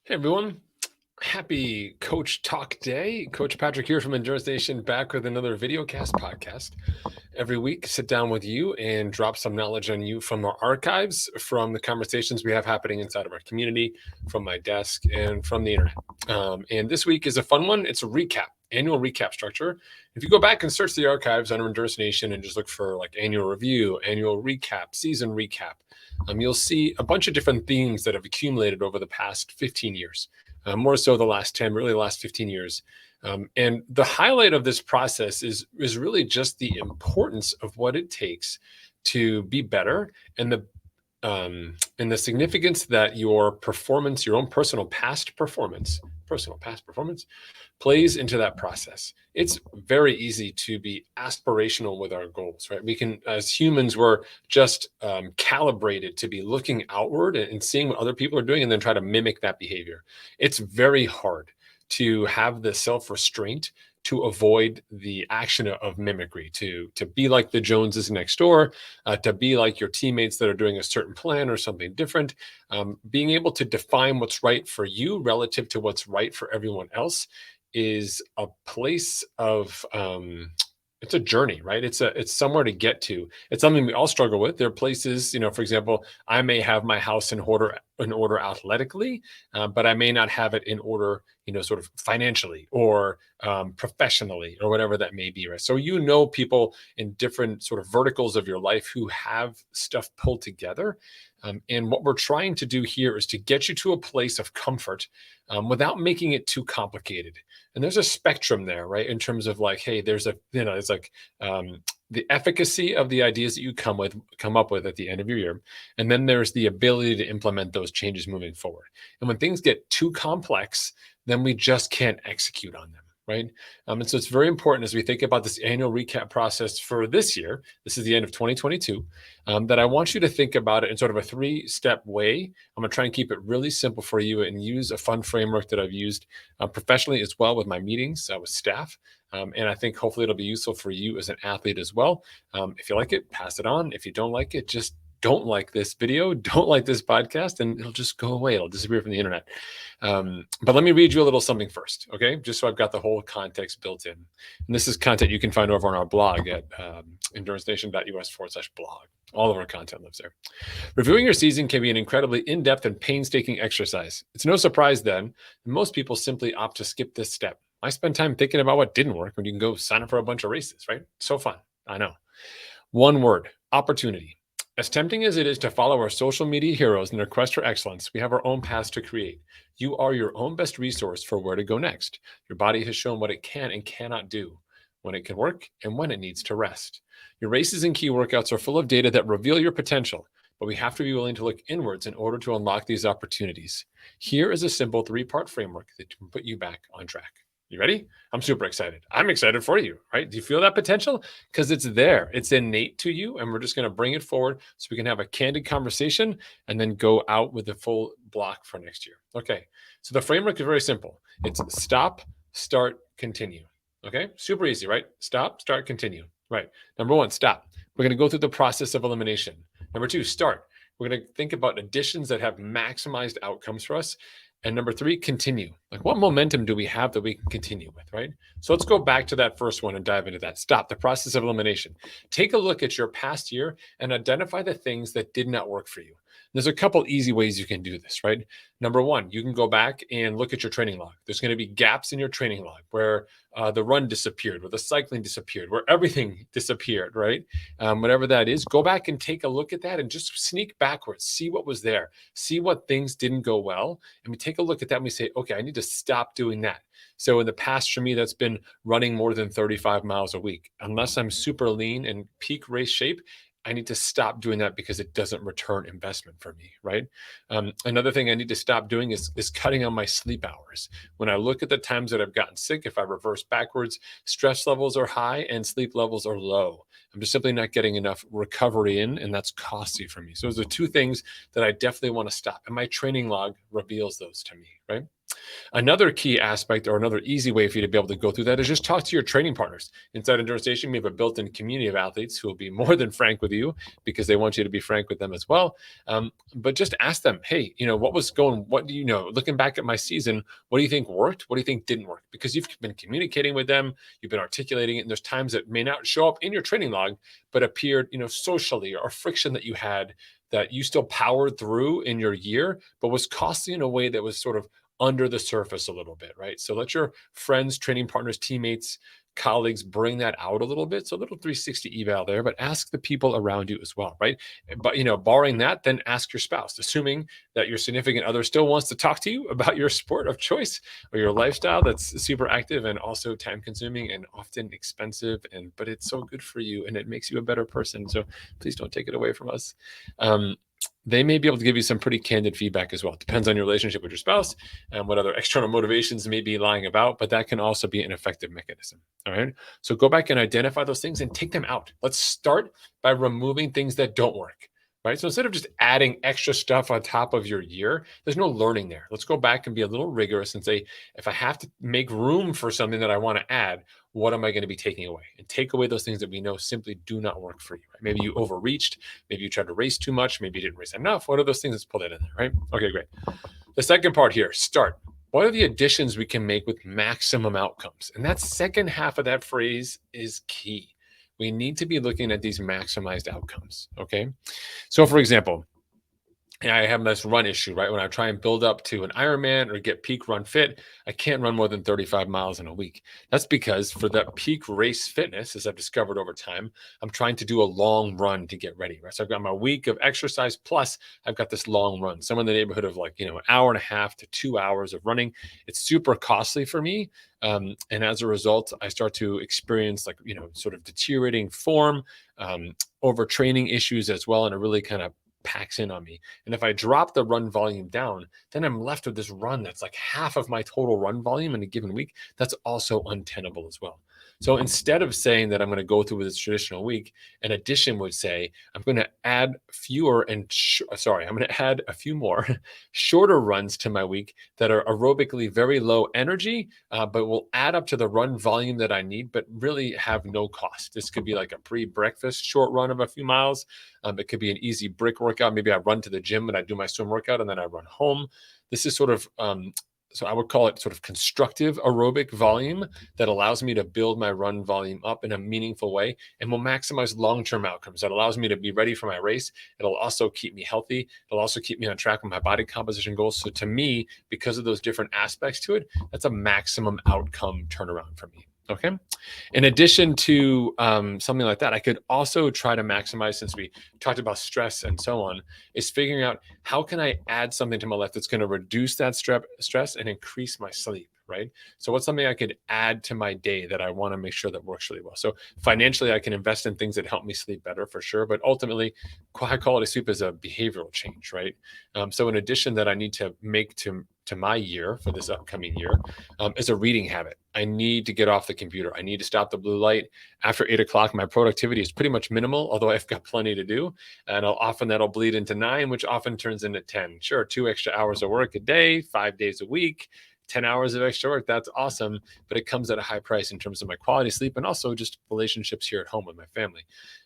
Hey everyone, happy Coach Talk Day. Coach Patrick here from Endurance Nation, back with another video cast podcast. Every week, sit down with you and drop some knowledge on you from our archives, from the conversations we have happening inside of our community, from my desk, and from the internet. And this week is a fun one. It's a recap, annual recap structure. If you go back and search the archives under Endurance Nation and just look for like annual review, annual recap, season recap, you'll see a bunch of different themes that have accumulated over the past 15 years, more so the last 10, really the last 15 years. And the highlight of this process is really just the importance of what it takes to be better, and the significance that your performance, your own personal past performance plays into that process. It's very easy to be aspirational with our goals, right? We can, as humans, we're just calibrated to be looking outward and seeing what other people are doing and then try to mimic that behavior. It's very hard to have the self-restraint to avoid the action of mimicry, to be like the Joneses next door, to be like your teammates that are doing a certain plan or something different. Being able to define what's right for you relative to what's right for everyone else is a place of it's a journey, right? It's somewhere to get to. It's something we all struggle with. There are places, for example, I may have my house in order athletically, but I may not have it in order, sort of financially or professionally or whatever that may be, right? So people in different sort of verticals of your life who have stuff pulled together. And what we're trying to do here is to get you to a place of comfort without making it too complicated. And there's a spectrum there, right? In terms of like, hey, it's like the efficacy of the ideas that you come up with at the end of your year. And then there's the ability to implement those changes moving forward. And when things get too complex, then we just can't execute on them. Right. And so it's very important as we think about this annual recap process for this year. This is the end of 2022, that I want you to think about it in sort of a 3-step way. I'm going to try and keep it really simple for you and use a fun framework that I've used professionally as well with my meetings with staff. And I think hopefully it'll be useful for you as an athlete as well. If you like it, pass it on. If you don't like it, just don't like this video, don't like this podcast, and it'll just go away. It'll disappear from the internet. But let me read you a little something first, okay? Just so I've got the whole context built in. And this is content you can find over on our blog at endurancenation.us/blog. All of our content lives there. Reviewing your season can be an incredibly in-depth and painstaking exercise. It's no surprise then that most people simply opt to skip this step. I spend time thinking about what didn't work when you can go sign up for a bunch of races, right? So fun. I know. One word: opportunity. As tempting as it is to follow our social media heroes in their quest for excellence, we have our own paths to create. You are your own best resource for where to go next. Your body has shown what it can and cannot do, when it can work and when it needs to rest. Your races and key workouts are full of data that reveal your potential, but we have to be willing to look inwards in order to unlock these opportunities. Here is a simple 3-part framework that can put you back on track. You ready? I'm super excited. I'm excited for you, right? Do you feel that potential? Because it's there. It's innate to you, and we're just going to bring it forward so we can have a candid conversation and then go out with the full block for next year. Okay, so the framework is very simple. It's stop, start, continue. Okay, super easy, right? Stop, start, continue. Right. Number 1, stop. We're going to go through the process of elimination. Number 2, start. We're going to think about additions that have maximized outcomes for us. And number 3, continue. Like, what momentum do we have that we can continue with, right? So let's go back to that first one and dive into that. Stop, the process of elimination. Take a look at your past year and identify the things that did not work for you. There's a couple easy ways you can do this, right? Number 1, you can go back and look at your training log. There's going to be gaps in your training log where the run disappeared, where the cycling disappeared, where everything disappeared, right? Whatever that is, go back and take a look at that and just sneak backwards, see what was there, see what things didn't go well. And we take a look at that and we say, okay, I need to stop doing that. So in the past, for me, that's been running more than 35 miles a week. Unless I'm super lean and peak race shape, I need to stop doing that because it doesn't return investment for me, right? Another thing I need to stop doing is cutting on my sleep hours. When I look at the times that I've gotten sick, if I reverse backwards, stress levels are high and sleep levels are low. I'm just simply not getting enough recovery in, and that's costly for me. So those are 2 things that I definitely want to stop. And my training log reveals those to me, right? Another key aspect or another easy way for you to be able to go through that is just talk to your training partners. Inside Endurance Station, we have a built in community of athletes who will be more than frank with you because they want you to be frank with them as well. But just ask them, hey, what was going, what do you know? Looking back at my season, what do you think worked? What do you think didn't work? Because you've been communicating with them, you've been articulating it, and there's times that may not show up in your training log, but appeared, socially or friction that you had that you still powered through in your year, but was costly in a way that was sort of under the surface a little bit, right? So let your friends, training partners, teammates, colleagues bring that out a little bit. So a little 360 eval there, but ask the people around you as well, right? But barring that, then ask your spouse, assuming that your significant other still wants to talk to you about your sport of choice or your lifestyle that's super active and also time consuming and often expensive, but it's so good for you and it makes you a better person. So please don't take it away from us. They may be able to give you some pretty candid feedback as well. It depends on your relationship with your spouse and what other external motivations may be lying about, but that can also be an effective mechanism. All right. So go back and identify those things and take them out. Let's start by removing things that don't work. Right. So instead of just adding extra stuff on top of your year, there's no learning there. Let's go back and be a little rigorous and say, if I have to make room for something that I want to add, what am I going to be taking away? And take away those things that we know simply do not work for you. Right? Maybe you overreached. Maybe you tried to race too much. Maybe you didn't race enough. What are those things? Let's pull that in there, right? Okay, great. The second part here, start. What are the additions we can make with maximum outcomes? And that second half of that phrase is key. We need to be looking at these maximized outcomes, okay? So for example, I have this run issue, right? When I try and build up to an Ironman or get peak run fit, I can't run more than 35 miles in a week. That's because for that peak race fitness, as I've discovered over time, I'm trying to do a long run to get ready, right? So I've got my week of exercise plus I've got this long run, somewhere in the neighborhood of like, an hour and a half to 2 hours of running. It's super costly for me. And as a result, I start to experience like, sort of deteriorating form, overtraining issues as well. And it really kind of packs in on me. And if I drop the run volume down, then I'm left with this run that's like half of my total run volume in a given week. That's also untenable as well. So instead of saying that I'm going to go through this traditional week, an addition would say I'm going to add I'm going to add a few more shorter runs to my week that are aerobically very low energy, but will add up to the run volume that I need, but really have no cost. This could be like a pre-breakfast short run of a few miles. It could be an easy brick workout. Maybe I run to the gym and I do my swim workout and then I run home. This is sort of so I would call it sort of constructive aerobic volume that allows me to build my run volume up in a meaningful way and will maximize long-term outcomes. That allows me to be ready for my race. It'll also keep me healthy. It'll also keep me on track with my body composition goals. So to me, because of those different aspects to it, that's a maximum outcome turnaround for me. Okay. In addition to something like that, I could also try to maximize, since we talked about stress and so on, is figuring out how can I add something to my life that's going to reduce that stress and increase my sleep, right? So what's something I could add to my day that I want to make sure that works really well? So financially, I can invest in things that help me sleep better for sure. But ultimately, high quality sleep is a behavioral change, right? So in addition that I need to make to my year for this upcoming year is a reading habit. I need to get off the computer. I need to stop the blue light. After 8 o'clock, my productivity is pretty much minimal, although I've got plenty to do. And that'll bleed into 9, which often turns into 10. Sure, 2 extra hours of work a day, 5 days a week, 10 hours of extra work. That's awesome. But it comes at a high price in terms of my quality sleep and also just relationships here at home with my family.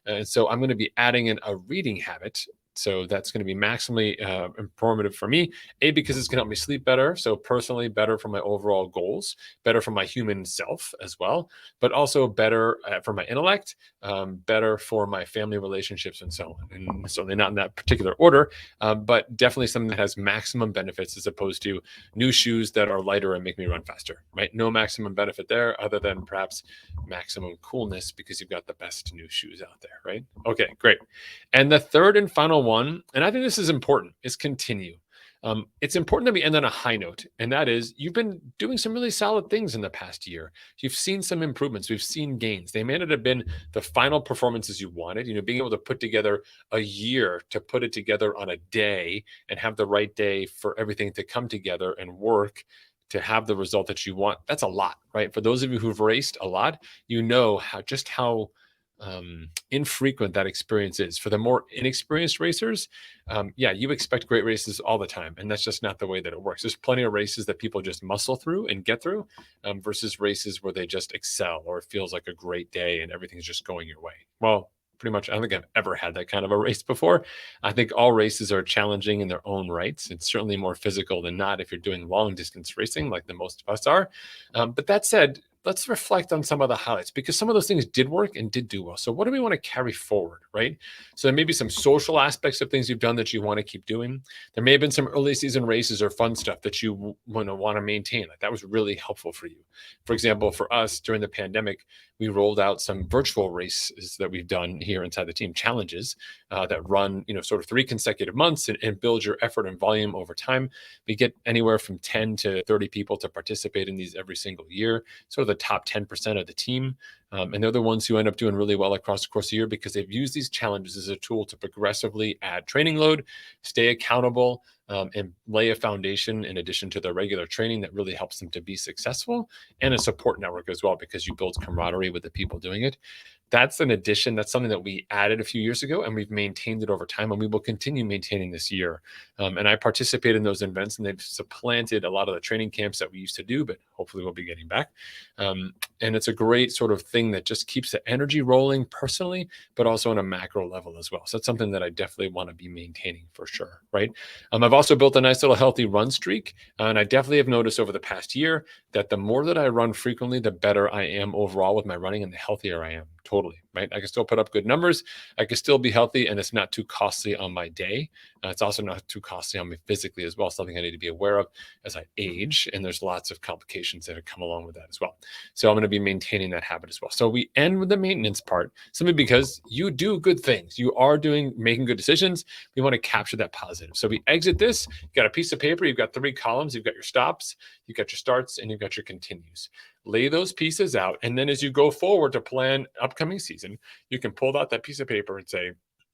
And so I'm going to be adding in a reading habit. So that's going to be maximally informative for me, because it's going to help me sleep better. So personally, better for my overall goals, better for my human self as well, but also better for my intellect, better for my family relationships and so on. And certainly not in that particular order, but definitely something that has maximum benefits as opposed to new shoes that are lighter and make me run faster, right? No maximum benefit there other than perhaps maximum coolness because you've got the best new shoes out there, right? Okay, great. And the third and final one, and I think this is important, is continue. It's important that we end on a high note, and that is you've been doing some really solid things in the past year. You've seen some improvements. We've seen gains. They may not have been the final performances you wanted. Being able to put together a year to put it together on a day and have the right day for everything to come together and work to have the result that you want. That's a lot, right? For those of you who've raced a lot, how infrequent that experience is. For the more inexperienced racers, yeah, you expect great races all the time, and that's just not the way that it works. There's plenty of races that people just muscle through and get through, versus races where they just excel or it feels like a great day and everything's just going your way. Well, pretty much, I don't think I've ever had that kind of a race before. I think all races are challenging in their own rights. It's certainly more physical than not if you're doing long distance racing, like the most of us are. But that said, let's reflect on some of the highlights because some of those things did work and did do well. So, what do we want to carry forward, right? So, there may be some social aspects of things you've done that you want to keep doing. There may have been some early season races or fun stuff that you want to maintain. Like that was really helpful for you. For example, for us during the pandemic, we rolled out some virtual races that we've done here inside the team challenges that run, sort of 3 consecutive months and build your effort and volume over time. We get anywhere from 10 to 30 people to participate in these every single year, sort of the top 10% of the team. And they're the ones who end up doing really well across the course of the year because they've used these challenges as a tool to progressively add training load, stay accountable, and lay a foundation in addition to their regular training that really helps them to be successful, and a support network as well because you build camaraderie with the people doing it. That's an addition. That's something that we added a few years ago, and we've maintained it over time, and we will continue maintaining this year. And I participate in those events, and they've supplanted a lot of the training camps that we used to do, but hopefully we'll be getting back. And it's a great sort of thing that just keeps the energy rolling personally, but also on a macro level as well. So that's something that I definitely want to be maintaining for sure, right? I've also built a nice little healthy run streak, and I definitely have noticed over the past year that the more that I run frequently, the better I am overall with my running and the healthier I am. Totally, right? I can still put up good numbers. I can still be healthy, and it's not too costly on my day. It's also not too costly on me physically as well. Something I need to be aware of as I age, and there's lots of complications that have come along with that as well. So I'm going to be maintaining that habit as well. So we end with the maintenance part simply because you do good things. You are making good decisions. We want to capture that positive. So we exit this. You've got a piece of paper. You've got 3 columns. You've got your stops. You've got your starts, and you've got your continues. Lay those pieces out. And then as you go forward to plan upcoming season, you can pull out that piece of paper and say,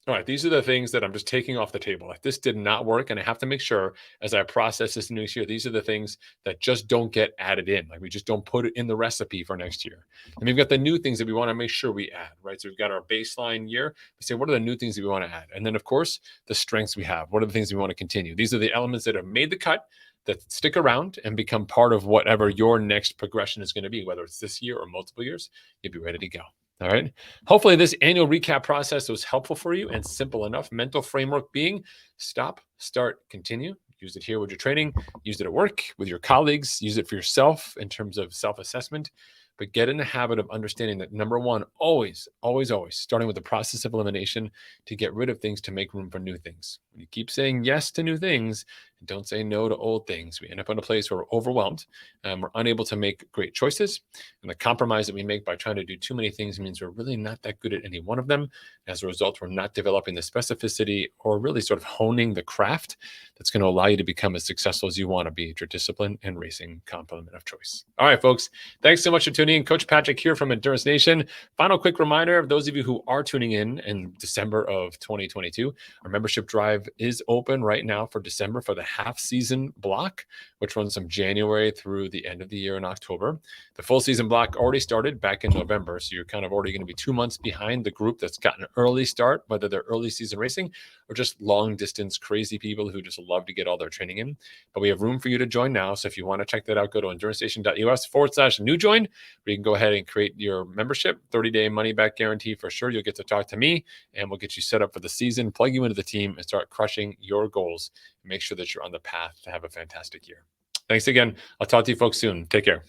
all right, these are the things that I'm just taking off the table. Like this did not work. And I have to make sure as I process this new year, these are the things that just don't get added in. Like we just don't put it in the recipe for next year. And we've got the new things that we want to make sure we add, right? So we've got our baseline year. We say, what are the new things that we want to add? And then, of course, the strengths we have. What are the things we want to continue? These are the elements that have made the cut that stick around and become part of whatever your next progression is going to be, whether it's this year or multiple years. You'll be ready to go. All right. Hopefully, this annual recap process was helpful for you and simple enough. Mental framework being stop, start, continue. Use it here with your training, use it at work with your colleagues, use it for yourself in terms of self assessment. But get in the habit of understanding that number one, always, always, always starting with the process of elimination to get rid of things to make room for new things. When you keep saying yes to new things and don't say no to old things, we end up in a place where we're overwhelmed and we're unable to make great choices. And the compromise that we make by trying to do too many things means we're really not that good at any one of them. As a result, we're not developing the specificity or really sort of honing the craft that's going to allow you to become as successful as you want to be at your discipline and racing complement of choice. All right, folks, thanks so much for tuning in. Coach Patrick here from Endurance Nation. Final quick reminder of those of you who are tuning in December of 2022, our membership drive is open right now for December for the half season block, which runs from January through the end of the year in October. The full season block already started back in November, so you're kind of already going to be 2 months behind the group that's gotten an early start, whether they're early season racing or just long distance crazy people who just love to get all their training in. But we have room for you to join now. So if you want to check that out, go to endurancestation.us/new join, where you can go ahead and create your membership, 30-day money back guarantee for sure. You'll get to talk to me and we'll get you set up for the season, plug you into the team and start crushing your goals. Make sure that you're on the path to have a fantastic year. Thanks again. I'll talk to you folks soon. Take care.